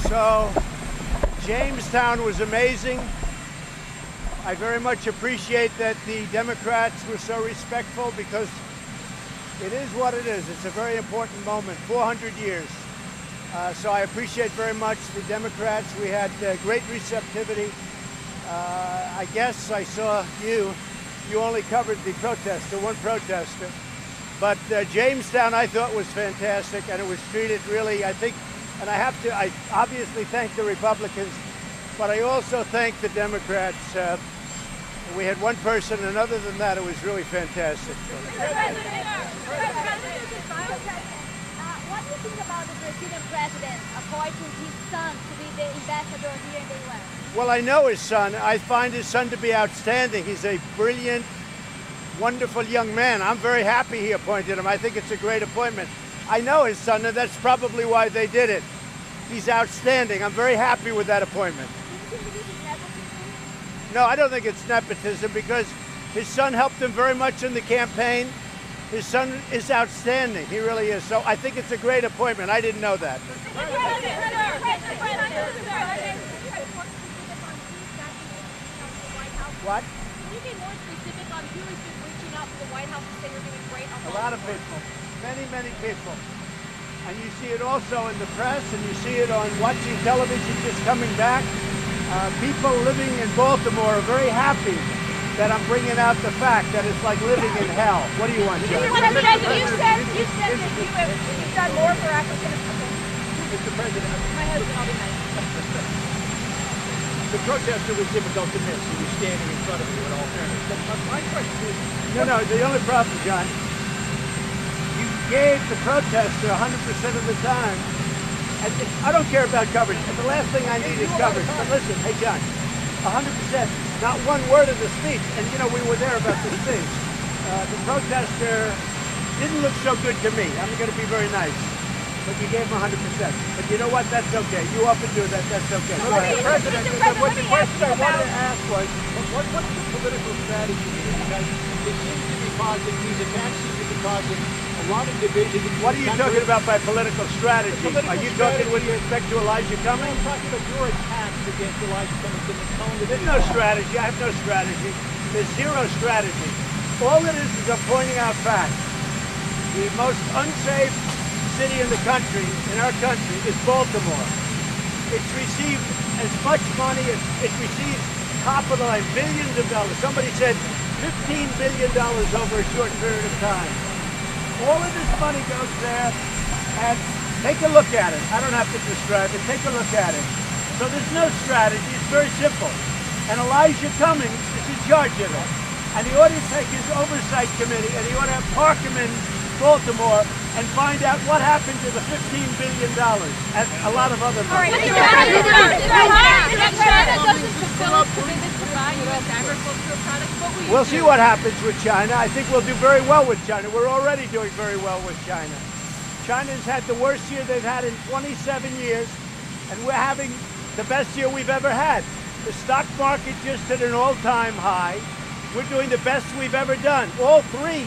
So, Jamestown was amazing. I very much appreciate that the Democrats were so respectful because it is what it is. It's a very important moment, 400 years. So I appreciate very much the Democrats. We had great receptivity. I guess I saw you only covered the protester, one protester. But Jamestown I thought was fantastic, and it was treated really, I think, and I obviously thank the Republicans, but I also thank the Democrats. We had one person, and other than that, it was really fantastic. What do you think about the Brazilian president appointing his son to be the ambassador here in the U.S.? Well, I know his son. I find his son to be outstanding. He's a brilliant, wonderful young man. I'm very happy he appointed him. I think it's a great appointment. I know his son, and that's probably why they did it. He's outstanding. I'm very happy with that appointment. No, I don't think it's nepotism because his son helped him very much in the campaign. His son is outstanding. He really is. So I think it's a great appointment. I didn't know that. What? Can you be more specific on who has been reaching out to the White House to say you're doing great on a lot of people. Many people. And you see it also in the press, and you see it on watching television just coming back. People living in Baltimore are very happy that I'm bringing out the fact that it's like living in hell. What do you want, John? You said that you've done more for African Americans. Mr. President, My husband, I'll be nice. the protester was difficult to miss. He was standing in front of you in all fairness. But my question is... No, the only problem, John, you gave the protester 100% of the time. And I don't care about coverage. The last thing I need is coverage. But listen, hey, John, 100%, not one word of the speech. And, you know, we were there about the speech. The protester didn't look so good to me. I'm going to be very nice. But you gave him 100%. But you know what? That's okay. You often do that. That's okay. Go ahead. Mr. President, what the question I wanted to ask was, what's the political strategy here? Because it seems to be causing, these attacks seem to be causing a lot of division. What are you talking about by political strategy? Are you talking with respect to Elijah Cummings? I'm talking about your attacks against Elijah Cummings and the tone of There's no strategy. I have no strategy. There's zero strategy. All it is I'm pointing out facts. The most unsafe city in the country, in our country, is Baltimore. It's received as much money as it receives top of the line, billions of dollars. Somebody said $15 billion over a short period of time. All of this money goes there, and take a look at it. I don't have to describe it. Take a look at it. So there's no strategy. It's very simple. And Elijah Cummings is in charge of it. And he ought to take his oversight committee, and he ought to park him in Baltimore and find out what happened to the $15 billion and a lot of other money. We'll see what happens with China. I think we'll do very well with China. We're already doing very well with China. China's had the worst year they've had in 27 years, and we're having the best year we've ever had. The stock market just hit an all-time high. We're doing the best we've ever done. All three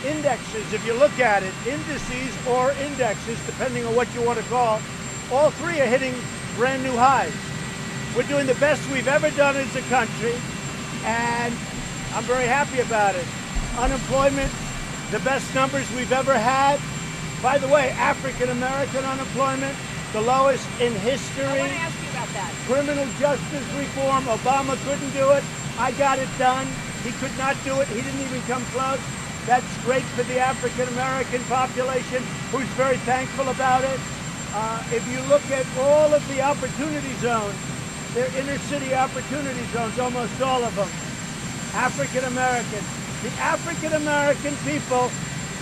indexes, if you look at it, indices or indexes, depending on what you want to call, all three are hitting brand new highs. We're doing the best we've ever done as a country, and I'm very happy about it. Unemployment, the best numbers we've ever had. By the way, African-American unemployment, the lowest in history. I want to ask you about that. Criminal justice reform, Obama couldn't do it. I got it done. He could not do it. He didn't even come close. That's great for the African-American population, who's very thankful about it. If you look at all of the opportunity zones, they're inner city opportunity zones, almost all of them. African-American. The African-American people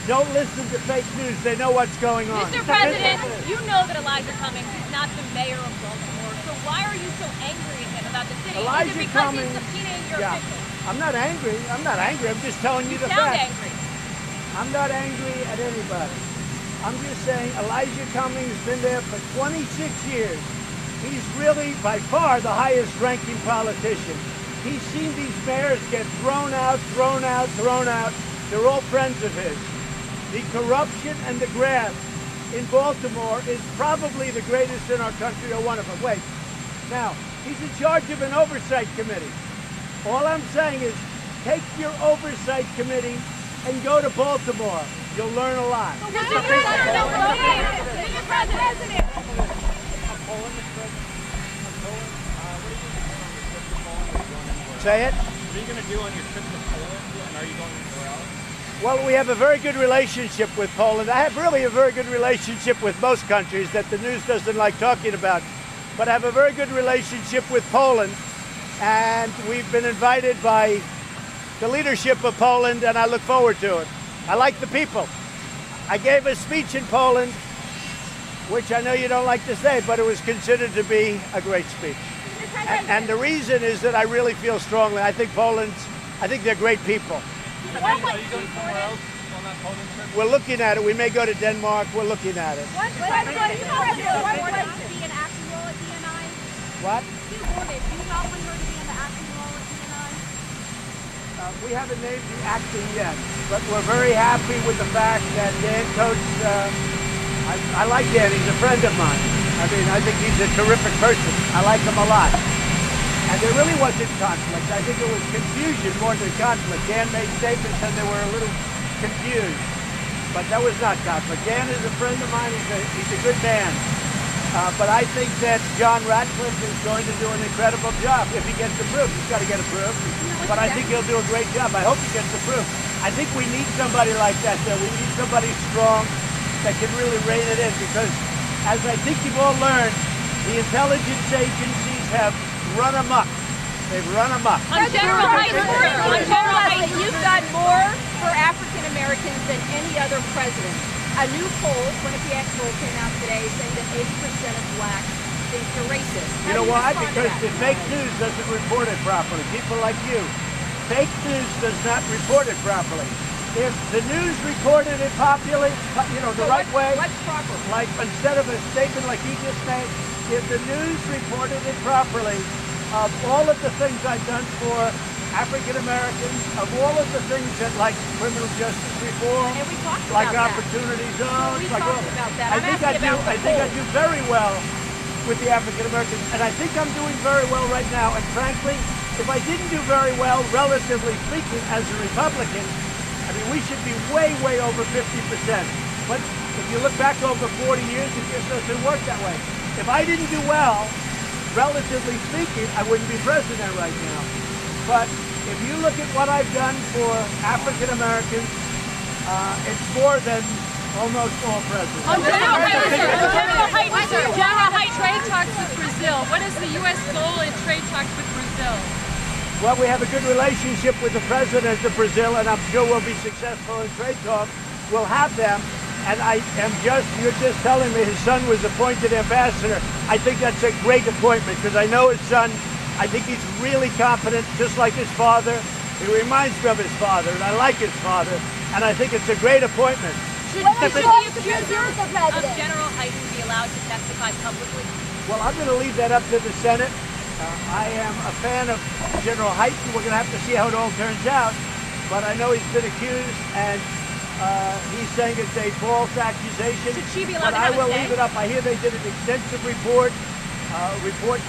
don't listen to fake news. They know what's going on. Mr. President, you know that Elijah Cummings is not the mayor of Baltimore, so why are you so angry at him about the city? Elijah is it because Cummings, he's subpoenaing your officials? I'm not angry. I'm just telling you the sound facts. angry. I'm not angry at anybody. I'm just saying Elijah Cummings has been there for 26 years. He's really, by far, the highest ranking politician. He's seen these mayors get thrown out. They're all friends of his. The corruption and the graft in Baltimore is probably the greatest in our country, or one of them. Wait, now, he's in charge of an oversight committee. All I'm saying is take your oversight committee and go to Baltimore. You'll learn a lot. Say it. What are you going to do on your trip to Poland, and are you going anywhere else? Well, we have a very good relationship with Poland. I have really a very good relationship with most countries that the news doesn't like talking about. But I have a very good relationship with Poland, and we've been invited by the leadership of Poland, and I look forward to it. I like the people. I gave a speech in Poland, which I know you don't like to say, but it was considered to be a great speech. And the reason is that I really feel strongly. I think they're great people. Are you going somewhere else on that Poland trip? We're looking at it. We may go to Denmark. We're looking at it. What place to be an acting role at DNI? What? Do you want her to be in the acting role at DNI? We haven't named the acting yet, but we're very happy with the fact that Dan Coates, I like Dan. He's a friend of mine. I mean, I think he's a terrific person. I like him a lot. And there really wasn't conflict. I think it was confusion more than conflict. Dan made statements and they were a little confused. But that was not conflict. Dan is a friend of mine. He's a good man. But I think that John Ratcliffe is going to do an incredible job if he gets approved. He's got to get approved. But I think he'll do a great job. I hope he gets approved. I think we need somebody like that, though. We need somebody strong that can really rein it in, because as I think you've all learned, the intelligence agencies have run amok. They've run amok. On General Height, you've done more for African Americans than any other president. A new poll, Quinnipiac poll, came out today saying that 80% of blacks think you're racist. You know why? Because the fake news doesn't report it properly. People like you. Fake news does not report it properly. If the news reported it popularly, the right way, What's proper? like instead of a statement like you just made, if the news reported it properly, of all of the things I've done for African Americans, of all of the things that like criminal justice reform, And we talked like about that. opportunity zones, We like talked about that. I I'm think I asking do. about the I think I poll. do very well with the African Americans, and I think I'm doing very well right now. And frankly, if I didn't do very well, relatively speaking, as a Republican, I mean, we should be way, way over 50%. But if you look back over 40 years, it just doesn't work that way. If I didn't do well, relatively speaking, I wouldn't be president right now. But if you look at what I've done for African Americans, it's more than almost all presidents. General Height, trade talks with Brazil. What is the U.S. goal in trade talks with Brazil? Well, we have a good relationship with the president of Brazil, and I'm sure we'll be successful in trade talks. We'll have them, and you're just telling me his son was appointed ambassador. I think that's a great appointment, because I know his son. I think he's really competent, just like his father. He reminds me of his father, and I like his father, and I think it's a great appointment. Should What are the you accuser of the of president? General Height be allowed to testify publicly? Well, I'm going to leave that up to the Senate. I am a fan of General Height. We're going to have to see how it all turns out. But I know he's been accused, and he's saying it's a false accusation. Should she be allowed But to I have a will say? leave it up. I hear they did an extensive report,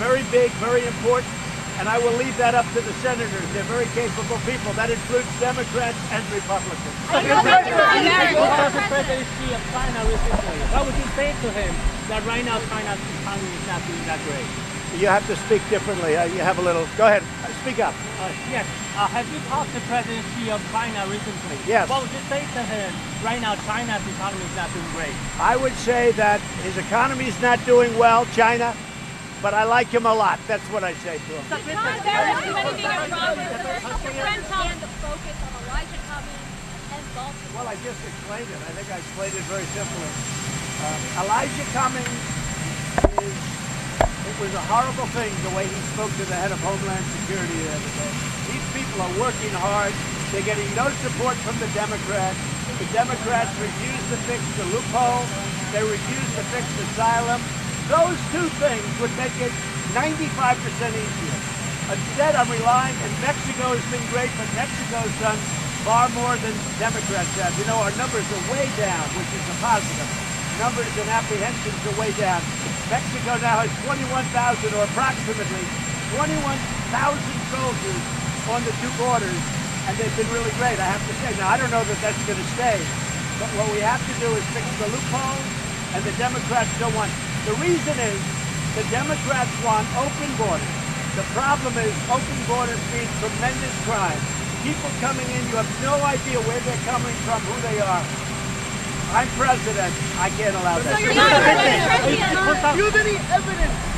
very big, very important. And I will leave that up to the senators. They're very capable people. That includes Democrats and Republicans. What does the president see of China recently? What would you say to him that right now China's economy is not doing that great? You have to speak differently. You have a little. Go ahead. Speak up. Yes. Have you talked to President Xi of China recently? Yes. What would you say to him? Right now China's economy is not doing great. I would say that his economy is not doing well, China, but I like him a lot. That's what I say to him. There is too many things wrong with friend Tom. The focus on Elijah Cummings and Baltimore. Well, I just explained it. I think I explained it very simply. Elijah Cummings it was a horrible thing the way he spoke to the head of Homeland Security the other day. These people are working hard. They're getting no support from the Democrats. The Democrats refuse to fix the loophole. They refuse to fix asylum. Those two things would make it 95% easier. Instead, I'm relying, and Mexico has been great, but Mexico's done far more than Democrats have. You know, our numbers are way down, which is a positive. numbers and apprehensions are way down. Mexico now has 21,000 or approximately 21,000 soldiers on the two borders, and they've been really great, I have to say. Now, I don't know that that's going to stay, but what we have to do is fix the loopholes, and the Democrats don't want. The reason is the Democrats want open borders. The problem is open borders mean tremendous crime. People coming in, you have no idea where they're coming from, who they are. I'm president. I can't allow that. So you're not president. Do you have any evidence